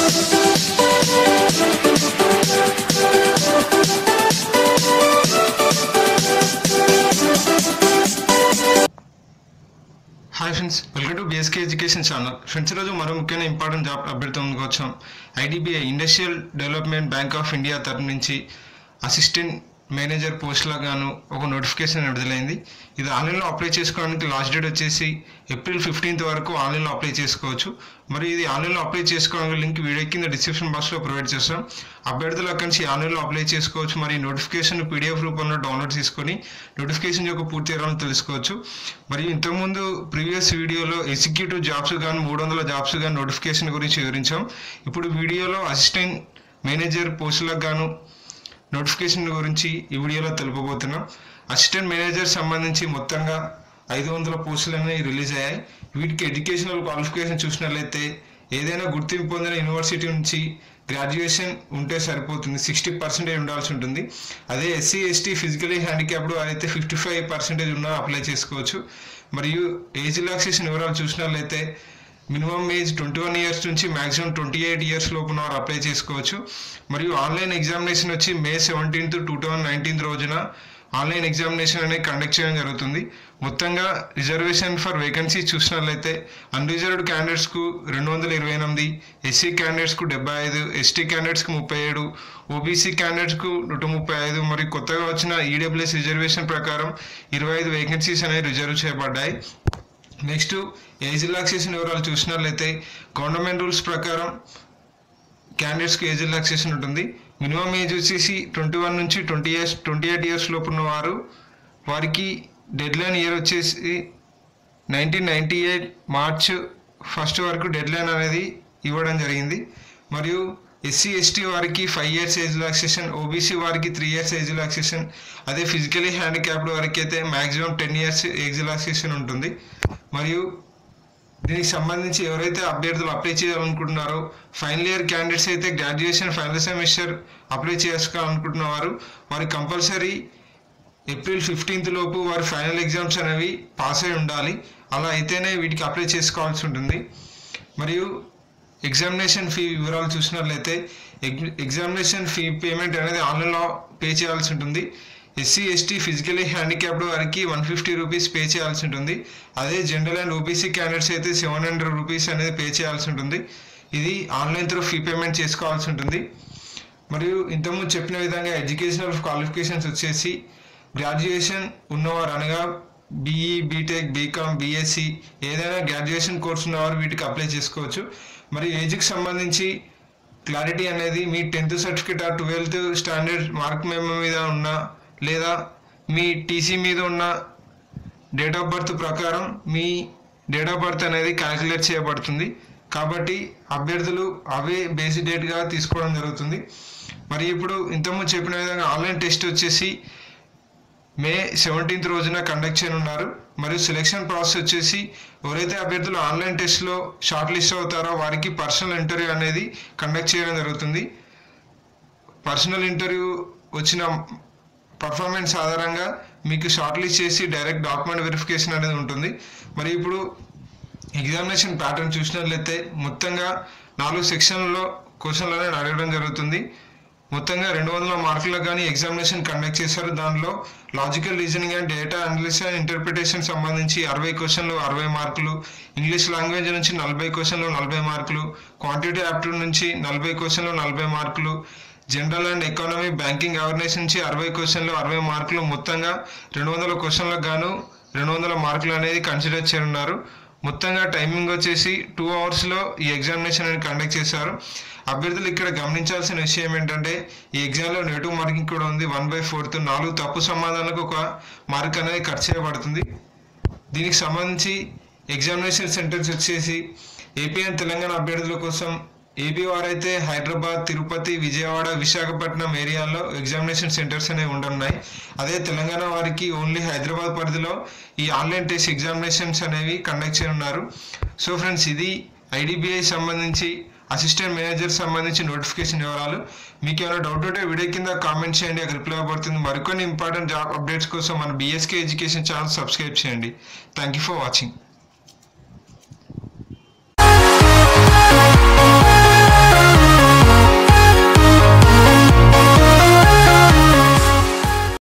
Hi friends, welcome to BSK education channel. Friends, ఈరోజు మరో ముఖ్యమైన ఇంపార్టెంట్ జాబ్ అప్డేట్తో ముందుకు వచ్చాం. IDBI industrial development bank of India తరఫు నుంచి అసిస్టెంట్ మేనేజర్ పోస్టులకు గాను ఒక నోటిఫికేషన్ విడుదలైంది. ఇది ఆన్లైన్లో అప్లై చేసుకోవడానికి లాస్ట్ డేట్ వచ్చేసి ఏప్రిల్ 15th వరకు ఆన్లైన్లో అప్లై చేసుకోవచ్చు. మరి ఇది ఆన్లైన్లో అప్లై చేసుకోవడానికి లింక్ వీడియో కింద డిస్క్రిప్షన్ బాక్స్లో ప్రొవైడ్ చేస్తాం. అభ్యర్థులు అక్కడి నుంచి ఆన్లైన్లో అప్లై చేసుకోవచ్చు. మరి నోటిఫికేషన్ PDF రూపంలో డౌన్లోడ్ చేసుకొని నోటిఫికేషన్ యొక్క పూర్తి వివరాలను తెలుసుకోవచ్చు. మరియు ఇంతకుముందు ప్రీవియస్ వీడియోలో ఎగ్జిక్యూటివ్ జాబ్స్ కానీ 300 జాబ్స్ కానీ నోటిఫికేషన్ గురించి వివరించాం. ఇప్పుడు వీడియోలో అసిస్టెంట్ మేనేజర్ పోస్టులకు గాను నోటిఫికేషన్ గురించి ఈ వీడియోలో తెలుపబోతున్నాం. అసిస్టెంట్ మేనేజర్ సంబంధించి మొత్తంగా 500 పోస్టులు అనేవి రిలీజ్ అయ్యాయి. వీటికి ఎడ్యుకేషనల్ క్వాలిఫికేషన్ చూసినట్లయితే ఏదైనా గుర్తింపు పొందిన యూనివర్సిటీ నుంచి గ్రాడ్యుయేషన్ ఉంటే సరిపోతుంది. 60% ఉండాల్సి ఉంటుంది. అదే SC ST ఫిజికలీ హ్యాండిక్యాప్డ్ అయితే 55% ఉన్నా అప్లై చేసుకోవచ్చు. మరియు ఏజ్ రిలాక్సేషన్ వివరాలు చూసినట్లయితే మినిమం ఏజ్ 21 years నుంచి మ్యాక్సిమం 28 years లోపున వారు అప్లై చేసుకోవచ్చు. మరియు ఆన్లైన్ ఎగ్జామినేషన్ వచ్చి May 17th, 2019 రోజున ఆన్లైన్ ఎగ్జామినేషన్ అనేది కండక్ట్ చేయడం జరుగుతుంది. మొత్తంగా రిజర్వేషన్ ఫర్ వేకెన్సీ చూసినట్లయితే అన్రిజర్వ్డ్ క్యాండిడేట్స్కు 228, SC క్యాండిడేట్స్కు 75, ST క్యాండిడేట్స్కు 37, OBC క్యాండిడేట్స్కు 135 మరియు కొత్తగా వచ్చిన EWS రిజర్వేషన్ ప్రకారం 25 వేకెన్సీస్ అనేవి రిజర్వ్ చేయబడ్డాయి. నెక్స్ట్ ఏజ్ రిలాక్సేషన్ వివరాలు చూసినట్లయితే గవర్నమెంట్ రూల్స్ ప్రకారం క్యాండిడేట్స్కి ఏజ్ రిలాక్సేషన్ ఉంటుంది. మినిమం ఏజ్ వచ్చేసి 21 నుంచి 28 years లోపు ఉన్న వారికి డెడ్ లైన్ ఇయర్ వచ్చేసి 1998 March 1st వరకు డెడ్ లైన్ అనేది ఇవ్వడం జరిగింది. మరియు SC ST వారికి 5 years ఏజ్ రిలాక్సేషన్, OBC వారికి 3 years ఏజ్ రిలాక్సేషన్, అదే ఫిజికలీ హ్యాండిక్యాప్డ్ వారికి అయితే మ్యాక్సిమం 10 years ఏజ్ రిలాక్సేషన్ ఉంటుంది. మరియు దీనికి సంబంధించి ఎవరైతే అభ్యర్థులు అప్లై చేయాలనుకుంటున్నారో ఫైనల్ ఇయర్ క్యాండిడేట్స్ అయితే గ్రాడ్యుయేషన్ ఫైనల్ సెమిస్టర్ అప్లై చేసుకోవాలనుకుంటున్నవారు వారు కంపల్సరీ ఏప్రిల్ 15th లోపు వారి ఫైనల్ ఎగ్జామ్స్ అనేవి పాస్ అయి ఉండాలి. అలా అయితేనే వీటికి అప్లై చేసుకోవాల్సి ఉంటుంది. మరియు ఎగ్జామినేషన్ ఫీ వివరాలు చూసినట్లయితే ఎగ్జామినేషన్ ఫీ పేమెంట్ అనేది ఆన్లైన్లో పే చేయాల్సి ఉంటుంది. SC ST ఫిజికలీ హ్యాండిక్యాప్డ్ వారికి 150 రూపీస్ పే చేయాల్సి ఉంటుంది. అదే జనరల్ అండ్ OBC క్యాండిడేట్స్ అయితే 700 రూపీస్ అనేది పే చేయాల్సి ఉంటుంది. ఇది ఆన్లైన్ త్రూ ఫీ పేమెంట్ చేసుకోవాల్సి ఉంటుంది. మరియు ఇంతకుముందు చెప్పిన విధంగా ఎడ్యుకేషనల్ క్వాలిఫికేషన్స్ వచ్చేసి గ్రాడ్యుయేషన్ ఉన్నవారు అనగా BE, BTech, BCom, BSc ఏదైనా గ్రాడ్యుయేషన్ కోర్స్ ఉన్నవారు వీటికి అప్లై చేసుకోవచ్చు. మరియు ఏజ్కి సంబంధించి క్లారిటీ అనేది మీ 10th సర్టిఫికేట్ ఆ 12th స్టాండర్డ్ మార్క్ మెమో మీద ఉన్న లేదా మీ TC మీద ఉన్న డేట్ ఆఫ్ బర్త్ ప్రకారం మీ డేట్ ఆఫ్ బర్త్ అనేది క్యాలిక్యులేట్ చేయబడుతుంది. కాబట్టి అభ్యర్థులు అవే బేసిక్ డేట్గా తీసుకోవడం జరుగుతుంది. మరి ఇప్పుడు ఇంతకుముందు చెప్పిన విధంగా ఆన్లైన్ టెస్ట్ వచ్చేసి May 17th రోజున కండక్ట్ చేయనున్నారు. మరియు సెలెక్షన్ ప్రాసెస్ వచ్చేసి ఎవరైతే అభ్యర్థులు ఆన్లైన్ టెస్ట్లో షార్ట్ లిస్ట్ అవుతారో వారికి పర్సనల్ ఇంటర్వ్యూ అనేది కండక్ట్ చేయడం జరుగుతుంది. పర్సనల్ ఇంటర్వ్యూ వచ్చిన పర్ఫార్మెన్స్ ఆధారంగా మీకు షార్ట్ లిస్ట్ చేసి డైరెక్ట్ డాక్యుమెంట్ వెరిఫికేషన్ అనేది ఉంటుంది. మరి ఇప్పుడు ఎగ్జామినేషన్ ప్యాటర్న్ చూసినట్లయితే మొత్తంగా 4 సెక్షన్లలో క్వశ్చన్లు అనేది అడగడం జరుగుతుంది. మొత్తంగా 200 మార్కులకు కానీ ఎగ్జామినేషన్ కండక్ట్ చేశారు. దానిలో logical reasoning and data analysis and interpretation సంబంధించి 60 క్వశ్చన్లు 60 మార్కులు, ఇంగ్లీష్ లాంగ్వేజ్ నుంచి 40 క్వశ్చన్లు 40 మార్కులు, క్వాంటిటీ యాప్టిట్యూడ్ నుంచి 40 క్వశ్చన్లు 40 మార్కులు, general and economy banking awareness నుంచి 60 క్వశ్చన్లు 60 మార్కులు, మొత్తంగా 200 క్వశ్చన్లకు గాను 200 మార్కులు అనేది కన్సిడర్ చేయనున్నారు. మొత్తంగా టైమింగ్ వచ్చేసి 2 hours ఈ ఎగ్జామినేషన్ అనేది కండక్ట్ చేశారు. అభ్యర్థులు ఇక్కడ గమనించాల్సిన విషయం ఏంటంటే ఈ ఎగ్జామ్లో నెగిటివ్ మార్కింగ్ కూడా ఉంది. 1/4 4 తప్పు సమాధానాలకు 1 మార్క్ అనేది కట్ చేయబడుతుంది. దీనికి సంబంధించి ఎగ్జామినేషన్ సెంటర్స్ వచ్చేసి ఏపీ అండ్ తెలంగాణ అభ్యర్థుల కోసం ఏపీ వారైతే హైదరాబాద్, తిరుపతి, విజయవాడ, విశాఖపట్నం ఏరియాల్లో ఎగ్జామినేషన్ సెంటర్స్ అనేవి ఉండనున్నాయి. అదే తెలంగాణ వారికి ఓన్లీ హైదరాబాద్ పరిధిలో ఈ ఆన్లైన్ టెస్ట్ ఎగ్జామినేషన్స్ అనేవి కండక్ట్ చేయనున్నారు. సో ఫ్రెండ్స్, ఇది IDBI సంబంధించి అసిస్టెంట్ మేనేజర్ సంబంధించి నోటిఫికేషన్ వివరాలు. మీకు ఏమైనా డౌట్ ఉంటే వీడియో కింద కామెంట్ చేయండి, అక్కడ రిప్లై అవ్వబడుతుంది. మరికొన్ని ఇంపార్టెంట్ జాబ్ అప్డేట్స్ కోసం మన BSK ఎడ్యుకేషన్ ఛానల్ సబ్స్క్రైబ్ చేయండి. Thank you for watching.